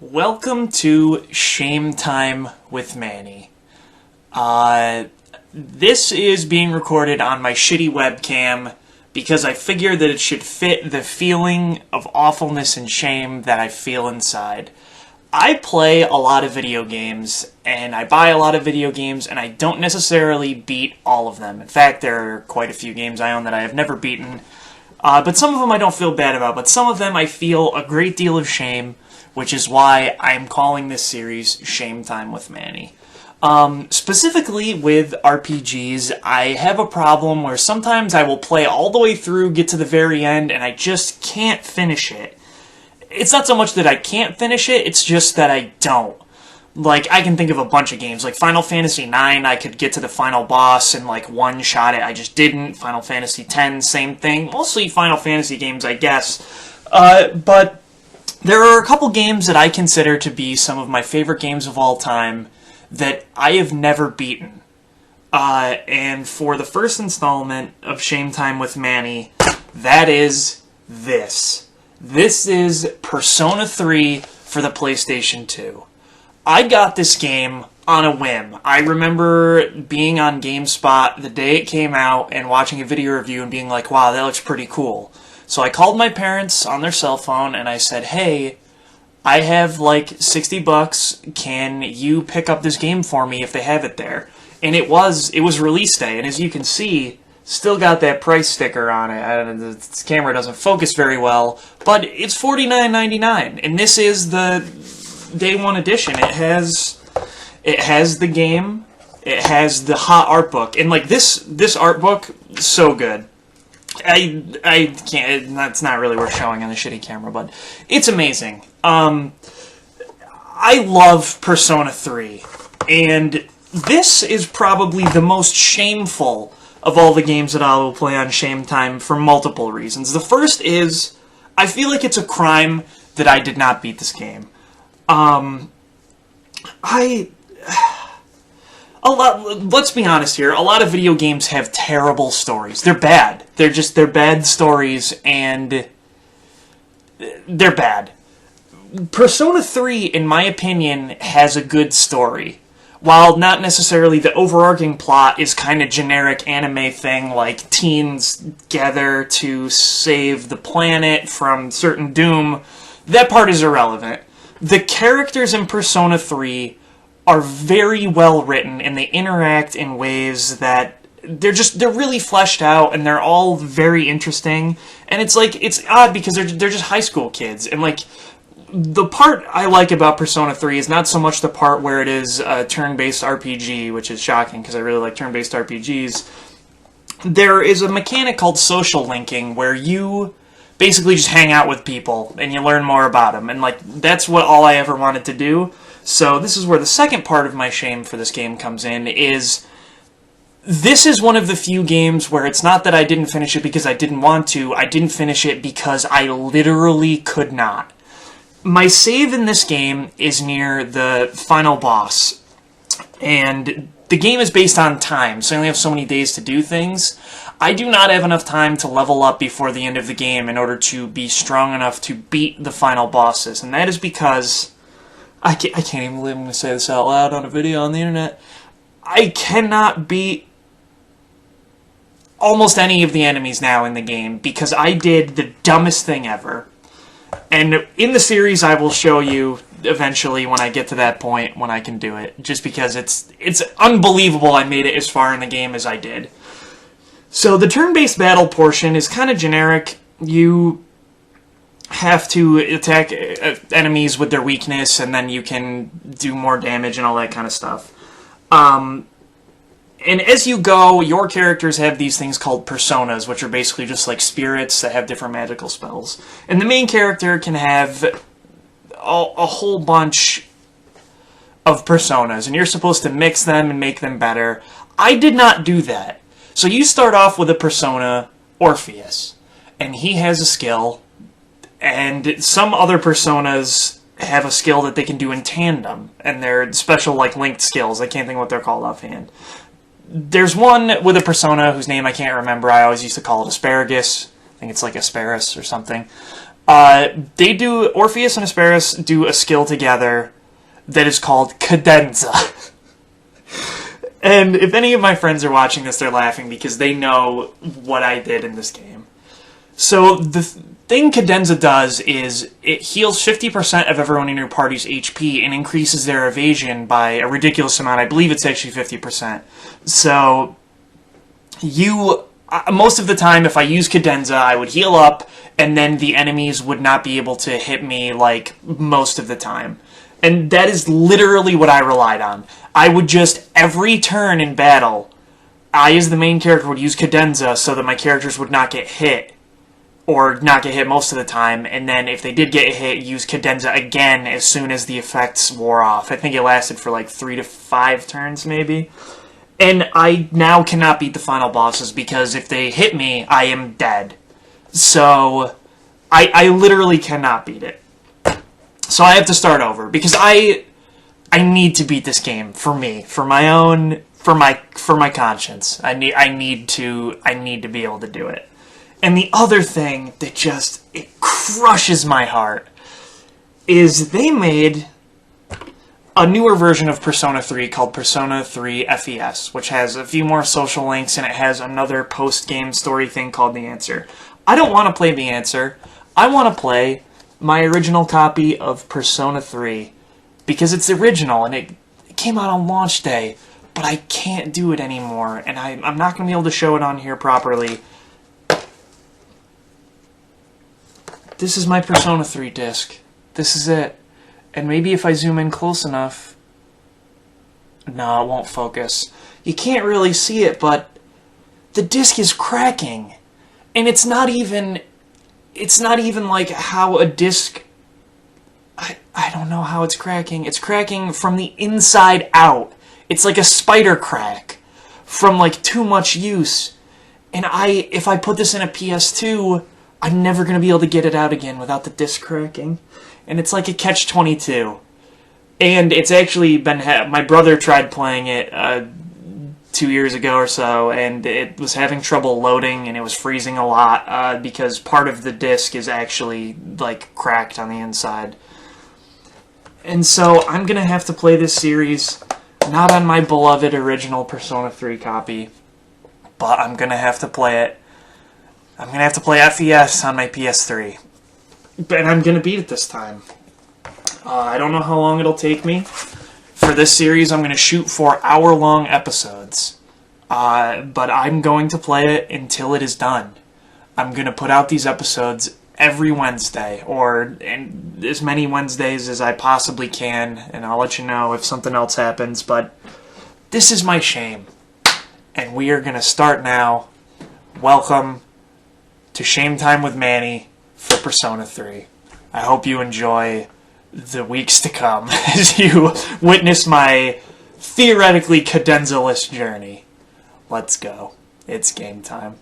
Welcome to Shame Time with Manny. This is being recorded on my shitty webcam because I figure that it should fit the feeling of awfulness and shame that I feel inside. I play a lot of video games, and I buy a lot of video games, and I don't necessarily beat all of them. In fact, there are quite a few games I own that I have never beaten, but some of them I don't feel bad about, but some of them I feel a great deal of shame, which is why I'm calling this series Shame Time with Manny. Specifically with RPGs, I have a problem where sometimes I will play all the way through, get to the very end, and I just can't finish it. It's not so much that I can't finish it, it's just that I don't. Like, I can think of a bunch of games, like Final Fantasy IX, I could get to the final boss and, like, one-shot it, I just didn't. Final Fantasy X, same thing. Mostly Final Fantasy games, I guess. But there are a couple games that I consider to be some of my favorite games of all time that I have never beaten. And for the first installment of Shame Time with Manny, that is this. This is Persona 3 for the PlayStation 2. I got this game on a whim. I remember being on GameSpot the day it came out and watching a video review and being like, wow, that looks pretty cool. So I called my parents on their cell phone and I said, hey, I have like $60. Can you pick up this game for me if they have it there? And it was release day, and as you can see, still got that price sticker on it. The camera doesn't focus very well, but it's $49.99, and this is the Day 1 edition. It has the game, it has the hot art book, and like this art book, so good. I can't. That's not really worth showing on a shitty camera, but it's amazing. I love Persona 3, and this is probably the most shameful of all the games that I will play on Shame Time for multiple reasons. The first is, I feel like it's a crime that I did not beat this game. Let's be honest here, a lot of video games have terrible stories. They're bad. They're bad stories, and they're bad. Persona 3, in my opinion, has a good story. While not necessarily the overarching plot is kind of generic anime thing, like teens gather to save the planet from certain doom, that part is irrelevant. The characters in Persona 3 are very well written, and they interact in ways that they're really fleshed out, and they're all very interesting. And it's odd because they're just high school kids, and like, the part I like about Persona 3 is not so much the part where it is a turn-based RPG, which is shocking because I really like turn-based RPGs. There is a mechanic called social linking where you basically just hang out with people and you learn more about them, and like, that's what all I ever wanted to do. So this is where the second part of my shame for this game comes in, is this is one of the few games where it's not that I didn't finish it because I didn't want to, I didn't finish it because I literally could not. My save in this game is near the final boss, and the game is based on time, so I only have so many days to do things. I do not have enough time to level up before the end of the game in order to be strong enough to beat the final bosses, and that is because I can't even believe I'm going to say this out loud on a video on the internet. I cannot beat almost any of the enemies now in the game because I did the dumbest thing ever. And in the series, I will show you eventually when I get to that point when I can do it, just because it's unbelievable I made it as far in the game as I did. So the turn-based battle portion is kind of generic. You have to attack enemies with their weakness, and then you can do more damage and all that kind of stuff. And as you go, your characters have these things called personas, which are basically just like spirits that have different magical spells. And the main character can have a whole bunch of personas, and you're supposed to mix them and make them better. I did not do that. So you start off with a persona, Orpheus, and he has a skill, and some other personas have a skill that they can do in tandem, and they're special, like, linked skills. I can't think what they're called offhand. There's one with a persona whose name I can't remember. I always used to call it Asparagus. I think it's like Asparus or something. Orpheus and Hesperus do a skill together that is called Cadenza. And if any of my friends are watching this, they're laughing because they know what I did in this game. So the thing Cadenza does is it heals 50% of everyone in your party's HP and increases their evasion by a ridiculous amount. I believe it's actually 50%. So most of the time, if I use Cadenza, I would heal up, and then the enemies would not be able to hit me, like, most of the time. And that is literally what I relied on. I would just, every turn in battle, I, as the main character, would use Cadenza so that my characters would not get hit, or not get hit most of the time, and then if they did get hit, use Cadenza again as soon as the effects wore off. I think it lasted for, like, 3 to 5 turns, maybe. And I now cannot beat the final bosses because if they hit me, I am dead. So, I literally cannot beat it. So I have to start over because I need to beat this game for me, for my conscience. I need to be able to do it. And the other thing that just it crushes my heart is they made a newer version of Persona 3 called Persona 3 FES, which has a few more social links and it has another post-game story thing called The Answer. I don't want to play The Answer. I want to play my original copy of Persona 3 because it's the original and it came out on launch day, but I can't do it anymore and I'm not going to be able to show it on here properly. This is my Persona 3 disc. This is it. And maybe if I zoom in close enough... No, it won't focus. You can't really see it, but the disc is cracking. And it's not even like how a disc... I don't know how it's cracking. It's cracking from the inside out. It's like a spider crack from like too much use. And if I put this in a PS2, I'm never going to be able to get it out again without the disc cracking. And it's like a catch-22. And it's actually been... my brother tried playing it 2 years ago or so, and it was having trouble loading, and it was freezing a lot because part of the disc is actually, like, cracked on the inside. And so I'm going to have to play this series, not on my beloved original Persona 3 copy, but I'm going to have to play it. I'm going to have to play FES on my PS3. And I'm going to beat it this time. I don't know how long it'll take me. For this series, I'm going to shoot for hour-long episodes. But I'm going to play it until it is done. I'm going to put out these episodes every Wednesday, or as many Wednesdays as I possibly can, and I'll let you know if something else happens. But this is my shame. And we are going to start now. Welcome to Shame Time with Manny for Persona 3. I hope you enjoy the weeks to come as you witness my theoretically Cadenza-less journey. Let's go. It's game time.